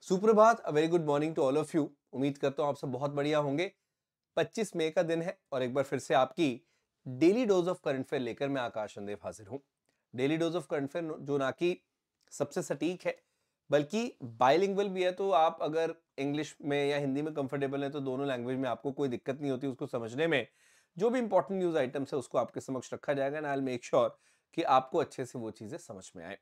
सुप्रभात, a very good morning to all of you. उम्मीद करता हूँ आप सब बहुत बढ़िया होंगे। 25 मई का दिन है और एक बार फिर से आपकी daily dose of current affair लेकर मैं आकाश चंदेव हाजिर हूँ। Daily dose of current affair जो ना कि सबसे सटीक है बल्कि बाइलिंगुअल भी है, तो आप अगर इंग्लिश में या हिंदी में कंफर्टेबल है तो दोनों लैंग्वेज में आपको कोई दिक्कत नहीं होती उसको समझने में। जो भी इंपॉर्टेंट न्यूज आइटम्स है उसको आपके समक्ष रखा जाएगा and I will make sure कि आपको अच्छे से वो चीजें समझ में आए।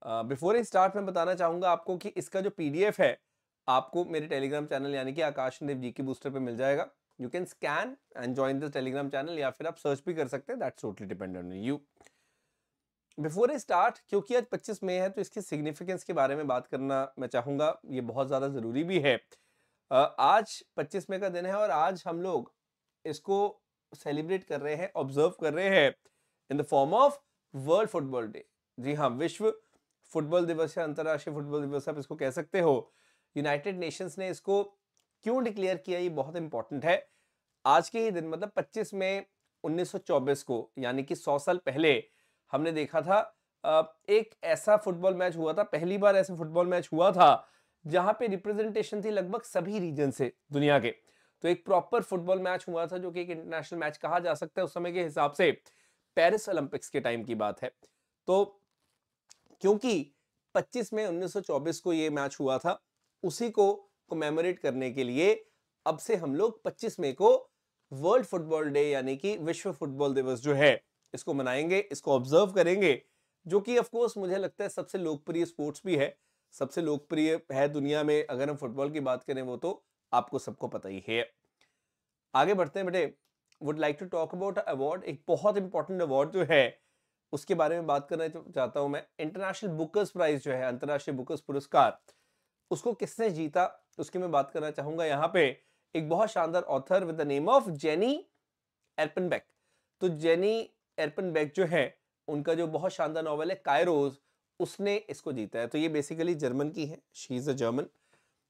बिफोर आई स्टार्ट मैं बताना चाहूंगा आपको कि इसका जो पीडीएफ है आपको मेरे टेलीग्राम चैनल यानी कि आकाश देव जी की बूस्टर पे मिल जाएगा। You can scan and join the Telegram channel या फिर आप सर्च भी कर सकते हैं, that's totally dependent on you. Before I start, क्योंकि आज 25 मई है तो इसकी सिग्निफिकेंस के बारे में बात करना मैं चाहूंगा, ये बहुत ज्यादा जरूरी भी है। आज 25 मई का दिन है और आज हम लोग इसको सेलिब्रेट कर रहे हैं, ऑब्जर्व कर रहे हैं in the form of world football day. जी हाँ, विश्व फुटबॉल दिवस या अंतर्राष्ट्रीय फुटबॉल दिवस आप इसको कह सकते हो। यूनाइटेड नेशंस ने इसको क्यों डिक्लेयर किया, ये बहुत इंपॉर्टेंट है। आज के ही दिन मतलब 25 मई 1924 को, यानी कि 100 साल पहले हमने देखा था एक ऐसा फुटबॉल मैच हुआ था, पहली बार ऐसा फुटबॉल मैच हुआ था जहां पे रिप्रेजेंटेशन थी लगभग सभी रीजन से दुनिया के। तो एक प्रॉपर फुटबॉल मैच हुआ था जो कि एक इंटरनेशनल मैच कहा जा सकता है उस समय के हिसाब से। पेरिस ओलंपिक्स के टाइम की बात है। तो क्योंकि 25 मई 1924 को ये मैच हुआ था, उसी को कमेमोरेट करने के लिए अब से हम लोग 25 मई को वर्ल्ड फुटबॉल डे यानी कि विश्व फुटबॉल दिवस जो है इसको मनाएंगे, इसको ऑब्जर्व करेंगे। जो कि ऑफ कोर्स मुझे लगता है सबसे लोकप्रिय स्पोर्ट्स भी है, सबसे लोकप्रिय है दुनिया में। अगर हम फुटबॉल की बात करें वो तो आपको सबको पता ही है। आगे बढ़ते हैं बेटे। Would like to talk about award, एक बहुत इंपॉर्टेंट अवार्ड जो है उसके बारे में बात करना चाहता हूं मैं। इंटरनेशनल बुकर्स प्राइज जो है, अंतरराष्ट्रीय बुकर्स पुरस्कार, उसको किसने जीता उसकी मैं बात करना चाहूंगा। यहाँ पे एक बहुत शानदार author with the name of Jenny Erpenbeck. तो जेनी एर्पनबेक जो है, उनका जो बहुत शानदार नॉवल है कायरोज, उसने इसको जीता है। तो ये बेसिकली जर्मन की है, शी इज अ जर्मन।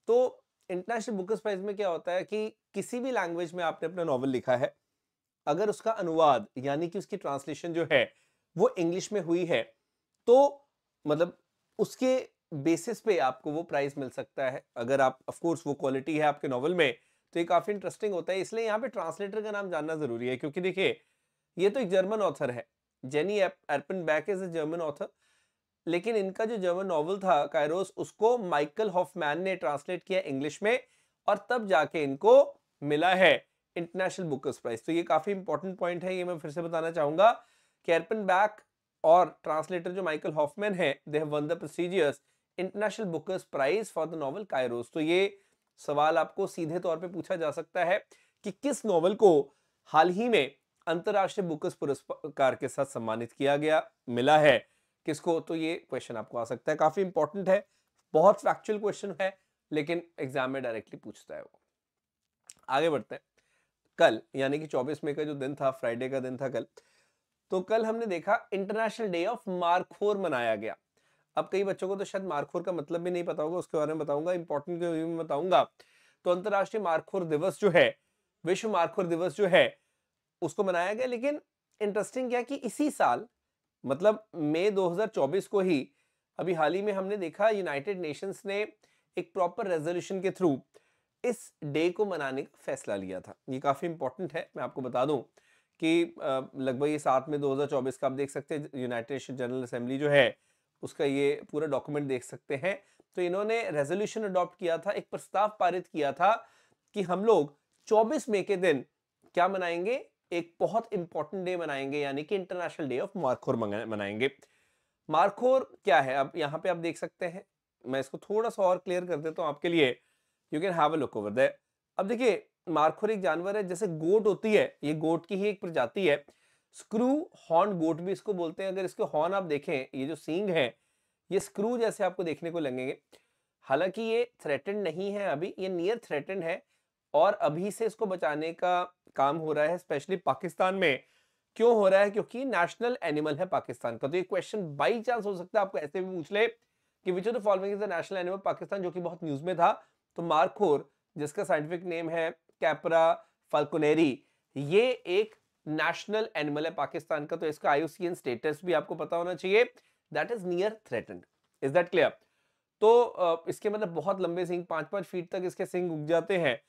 तो इंटरनेशनल बुकर्स प्राइज में क्या होता है कि किसी भी लैंग्वेज में आपने अपना नॉवल लिखा है, अगर उसका अनुवाद यानी कि उसकी ट्रांसलेशन जो है वो इंग्लिश में हुई है, तो मतलब उसके बेसिस पे आपको वो प्राइज मिल सकता है। अगर आप ऑफ कोर्स वो क्वालिटी है आपके नॉवल में, तो ये काफी इंटरेस्टिंग होता है। इसलिए यहाँ पे ट्रांसलेटर का नाम जानना जरूरी है, क्योंकि देखिए ये तो एक जर्मन ऑथर है, Jenny Erpenbeck is a German author. लेकिन इनका जो जर्मन नॉवल था कायरोस, उसको माइकल हॉफमैन ने ट्रांसलेट किया इंग्लिश में और तब जाके इनको मिला है इंटरनेशनल बुकर्स प्राइज। तो ये काफी इंपॉर्टेंट पॉइंट है, ये मैं फिर से बताना चाहूंगा कि एर्पनबैक और ट्रांसलेटर जो माइकल हॉफमैन है, they have won the prestigious international Bookers prize for the novel Kairos. तो ये सवाल आपको सीधे तौर पे पूछा जा सकता है कि किस नॉवल को हाल ही में अंतरराष्ट्रीय बुकर्स पुरस्कार के साथ सम्मानित किया गया, मिला है किसको। तो ये क्वेश्चन आपको आ सकता है, काफी इंपॉर्टेंट है, बहुत फैक्चुअल क्वेश्चन है, लेकिन एग्जाम में डायरेक्टली पूछता है वो। आगे बढ़ते हैं। कल यानी कि 24 मई का जो दिन था, फ्राइडे का दिन था कल, तो कल हमने देखा इंटरनेशनल डे ऑफ मारखोर मनाया गया। अब कई बच्चों को तो शायद मारखोर का मतलब भी नहीं पता होगा, उसके बारे में बताऊंगा, इंपॉर्टेंट के में बताऊंगा। तो अंतरराष्ट्रीय मारखोर दिवस जो है, विश्व मारखोर दिवस जो है, उसको मनाया गया। लेकिन इंटरेस्टिंग क्या कि इसी साल मतलब मई 2024 को ही, अभी हाल ही में हमने देखा यूनाइटेड नेशंस ने एक प्रॉपर रेजोल्यूशन के थ्रू इस डे को मनाने का फैसला लिया था। ये काफी इंपॉर्टेंट है। मैं आपको बता दूं कि लगभग ये 7 में 2024 का आप देख सकते हैं, यूनाइटेड नेशन जनरल असेंबली जो है उसका ये पूरा डॉक्यूमेंट देख सकते हैं। तो इन्होंने रेजोल्यूशन अडॉप्ट किया था, एक प्रस्ताव पारित किया था कि हम लोग 24 मई के दिन क्या मनाएंगे, एक बहुत इंपॉर्टेंट डे मनाएंगे, यानी कि इंटरनेशनल डे ऑफ मारखोर मनाएंगे। मारखोर क्या है, अब यहाँ पे आप देख सकते हैं, मैं इसको थोड़ा सा और क्लियर कर देता हूँ आपके लिए। You can have a look over there. अब देखिए, मारखोर एक जानवर है, जैसे गोट होती है, ये गोट की ही एक प्रजाति है। स्क्रू हॉर्न गोट भी इसको बोलते हैं। अगर इसके हॉर्न आप देखें, ये जो सींग है, ये स्क्रू जैसे आपको देखने को लगेंगे। हालांकि ये थ्रेटेंड नहीं है, अभी ये नियर थ्रेटेंड है और अभी से इसको बचाने का काम हो रहा है, स्पेशली पाकिस्तान में। क्यों हो रहा है? क्योंकि नेशनल एनिमल है पाकिस्तान का। तो ये क्वेश्चन बाई चांस हो सकता है आपको ऐसे भी पूछ ले कि which of the following is the national animal Pakistan, जो कि बहुत न्यूज में था। तो मारखोर, जिसका साइंटिफिक नेम है कैपरा फाल्कोनेरी, ये एक नेशनल एनिमल है पाकिस्तान का। तो इसका आईयूसीएन स्टेटस भी आपको पता होना चाहिए, that is near threatened. Is that clear? तो इसके मतलब बहुत लंबे सींग, 5-5 फीट तक इसके सींग उग जाते हैं।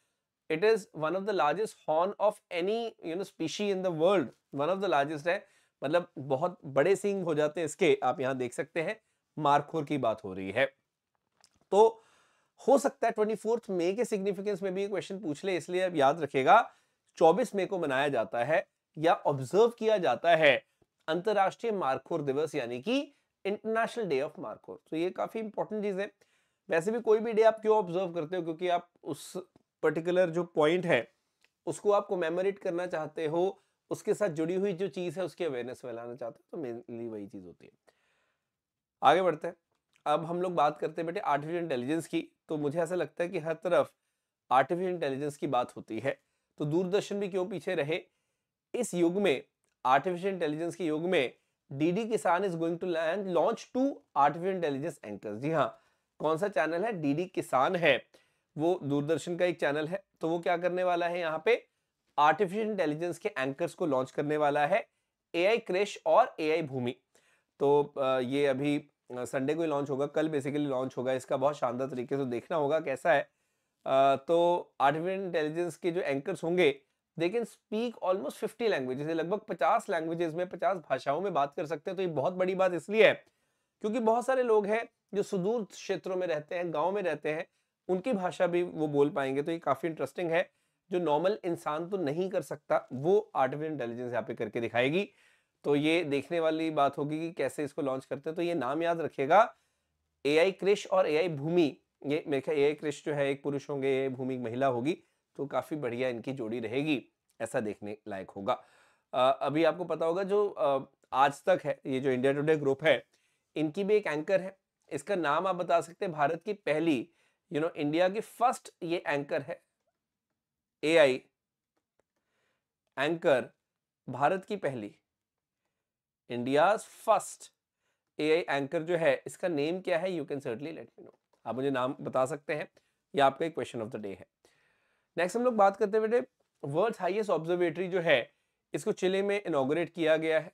It is one of the largest horn of any species in the world, one of the largest है, मतलब बहुत बड़े सींग हो जाते हैं इसके, आप यहाँ देख सकते हैं। मार्खोर की बात हो रही है। तो हो सकता है 24 मई के सिग्निफिकेंस में भी क्वेश्चन पूछ ले, इसलिए अब याद रखेगा 24 मई को मनाया जाता है या ऑब्जर्व किया जाता है अंतरराष्ट्रीय मार्खोर दिवस, यानी कि इंटरनेशनल डे ऑफ मार्खोर। तो ये काफी इंपॉर्टेंट चीज है। वैसे भी कोई भी डे आप क्यों ऑब्जर्व करते हो, क्योंकि आप उस पर्टिकुलर जो पॉइंट है उसको आप कोमेमोरेट करना चाहते हो, उसके साथ जुड़ी हुई जो चीज है उसकी अवेयरनेस फैलाना चाहते हो, तो मेनली वही चीज होती है। आगे बढ़ते हैं। अब हम लोग बात करते हैं बेटे आर्टिफिशियल इंटेलिजेंस की। तो मुझे ऐसा लगता है कि हर तरफ आर्टिफिशियल इंटेलिजेंस की बात होती है, तो दूरदर्शन भी क्यों पीछे रहे। इस युग में, आर्टिफिशियल इंटेलिजेंस के युग में, DD Kisan is going to launch 2 artificial intelligence anchors. जी हाँ, कौन सा चैनल है? डीडी किसान है, वो दूरदर्शन का एक चैनल है। तो वो क्या करने वाला है, यहाँ पे आर्टिफिशियल इंटेलिजेंस के एंकर्स को लॉन्च करने वाला है, एआई क्रिश और एआई भूमि। तो ये अभी संडे को ही लॉन्च होगा, कल बेसिकली लॉन्च होगा। इसका बहुत शानदार तरीके से देखना होगा कैसा है। तो आर्टिफिशियल इंटेलिजेंस के जो एंकर्स होंगे, they can speak almost 50 languages, लगभग 50 लैंग्वेजेस में, 50 भाषाओं में बात कर सकते हैं। तो ये बहुत बड़ी बात इसलिए है क्योंकि बहुत सारे लोग हैं जो सुदूर क्षेत्रों में रहते हैं, गांव में रहते हैं, उनकी भाषा भी वो बोल पाएंगे। तो ये काफी इंटरेस्टिंग है, जो नॉर्मल इंसान तो नहीं कर सकता वो आर्टिफिशियल इंटेलिजेंस यहाँ पे करके दिखाएगी। तो ये देखने वाली बात होगी कि कैसे इसको लॉन्च करते हैं। तो ये नाम याद रखिएगा, एआई क्रिश और एआई भूमि। ये मेरे ख्याल एआई क्रिश जो है एक पुरुष होंगे, एआई भूमि एक महिला होगी। तो काफी बढ़िया इनकी जोड़ी रहेगी, ऐसा देखने लायक होगा। अभी आपको पता होगा जो आज तक है, ये जो इंडिया टुडे ग्रुप है, इनकी भी एक एंकर है। इसका नाम आप बता सकते हैं, भारत की पहली इंडिया की फर्स्ट ये एंकर है, एआई एंकर, भारत की पहली, इंडिया फर्स्ट एआई एंकर जो है, इसका नेम क्या है? You can certainly let me know. आप मुझे नाम बता सकते हैं, या आपका एक क्वेश्चन ऑफ द डे है। नेक्स्ट हम लोग बात करते हैं बेटे, वर्ल्ड्स हाईएस्ट ऑब्जर्वेटरी जो है, इसको चिली में इनॉग्रेट किया गया है।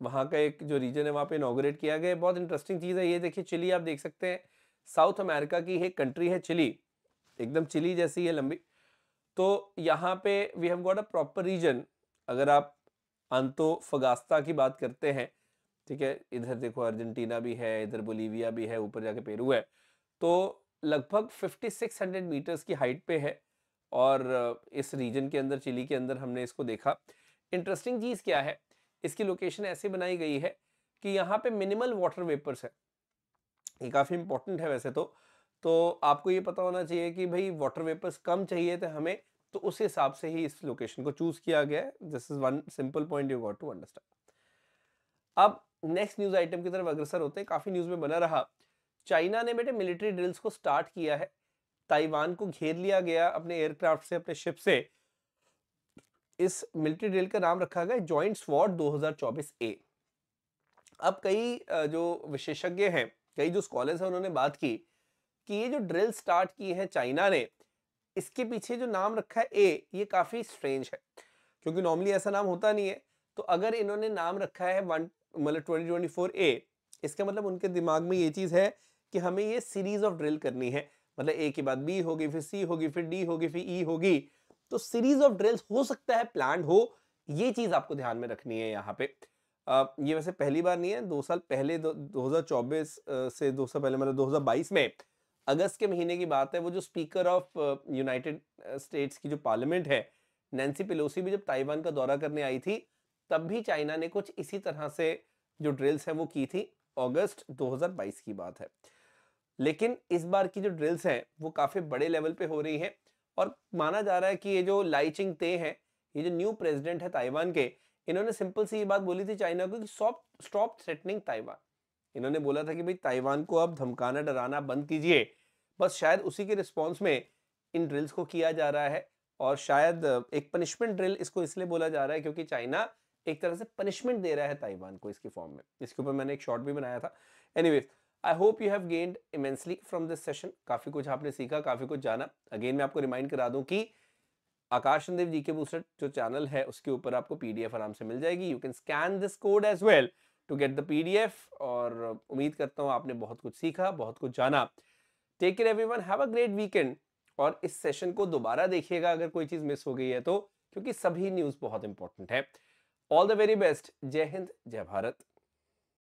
वहां का एक जो रीजन है वहां पे इनॉग्रेट किया गया है। बहुत इंटरेस्टिंग चीज है ये, देखिए चिली आप देख सकते हैं, साउथ अमेरिका की एक कंट्री है चिली, एकदम चिली जैसी है लंबी। तो यहाँ पे we have got a proper reason. अगर आप अंतोफगास्ता की बात करते हैं, ठीक है, इधर देखो अर्जेंटीना भी है, इधर बोलीविया भी है, ऊपर जाके पेरू है। तो लगभग 5600 मीटर्स की हाइट पे है, और इस रीजन के अंदर, चिली के अंदर हमने इसको देखा। इंटरेस्टिंग चीज क्या है, इसकी लोकेशन ऐसे बनाई गई है कि यहाँ पे मिनिमल वाटर वेपर्स है। ये काफी इंपॉर्टेंट है वैसे तो आपको ये पता होना चाहिए कि भाई वाटर वेपर्स कम चाहिए थे हमें, तो उस हिसाब से ही इस लोकेशन को चूज किया गया है। This is one simple point you got to understand. अब नेक्स्ट न्यूज आइटम की तरफ अग्रसर होते हैं, काफी न्यूज में बना रहा। चाइना ने बेटे मिलिट्री ड्रिल्स को स्टार्ट किया है, ताइवान को घेर लिया गया अपने एयरक्राफ्ट से, अपने शिप से। इस मिलिट्री ड्रिल का नाम रखा गया जॉइंट स्वॉर्ड 2024 ए। अब कई जो विशेषज्ञ हैं, कई जो स्कॉलर्स हैं, उन्होंने बात की कि ये जो ड्रिल स्टार्ट की है चाइना ने, इसके पीछे जो नाम रखा है ए, ये काफी स्ट्रेंज है, क्योंकि नॉर्मली ऐसा नाम होता नहीं है। तो अगर इन्होंने नाम रखा है मतलब 2024 ए, इसका मतलब उनके दिमाग में ये चीज है कि हमें ये सीरीज ऑफ ड्रिल करनी है, मतलब ए के बाद बी होगी, फिर सी होगी, फिर डी होगी, फिर ई होगी। तो सीरीज ऑफ ड्रिल्स हो सकता है प्लान हो, ये चीज आपको ध्यान में रखनी है यहाँ पे। ये वैसे पहली बार नहीं है, 2 साल पहले 2024 से 2 साल पहले मतलब 2022 में अगस्त के महीने की बात है, वो जो स्पीकर ऑफ यूनाइटेड स्टेट्स की जो पार्लियामेंट है, नैन्सी पेलोसी भी जब ताइवान का दौरा करने आई थी, तब भी चाइना ने कुछ इसी तरह से जो ड्रिल्स है वो की थी। अगस्त 2022 की बात है। लेकिन इस बार की जो ड्रिल्स हैं वो काफी बड़े लेवल पे हो रही हैं, और माना जा रहा है कि ये जो लाई चिंग ते हैं, ये जो न्यू प्रेसिडेंट है ताइवान के, इन्होंने सिंपल सी ये बात बोली थी चाइना को कि स्टॉप थ्रेटनिंग ताइवान। इन्होंने बोला था कि भाई ताइवान को अब धमकाना डराना बंद कीजिए। बस शायद उसी के रिस्पॉन्स में इन ड्रिल्स को किया जा रहा है, और शायद एक पनिशमेंट ड्रिल इसको इसलिए बोला जा रहा है क्योंकि चाइना एक तरह से पनिशमेंट दे रहा है ताइवान को इसकी फॉर्म में। इसके ऊपर मैंने एक शॉर्ट भी बनाया था। Anyways, I hope you have gained immensely from this session. काफी कुछ आपने सीखा, काफी कुछ जाना। अगेन मैं आपको रिमाइंड करा दूं कि आकाश चंदेव जीके बूस्टर जो चैनल है उसके ऊपर आपको पीडीएफ आराम से मिल जाएगी। You can scan this code as well to get the PDF. और उम्मीद करता हूँ आपने बहुत कुछ सीखा, बहुत कुछ जाना। Take care everyone, have a great weekend. और इस सेशन को दोबारा देखिएगा अगर कोई चीज मिस हो गई है तो, क्योंकि सभी न्यूज बहुत इंपॉर्टेंट है। All the very best. जय हिंद, जय भारत।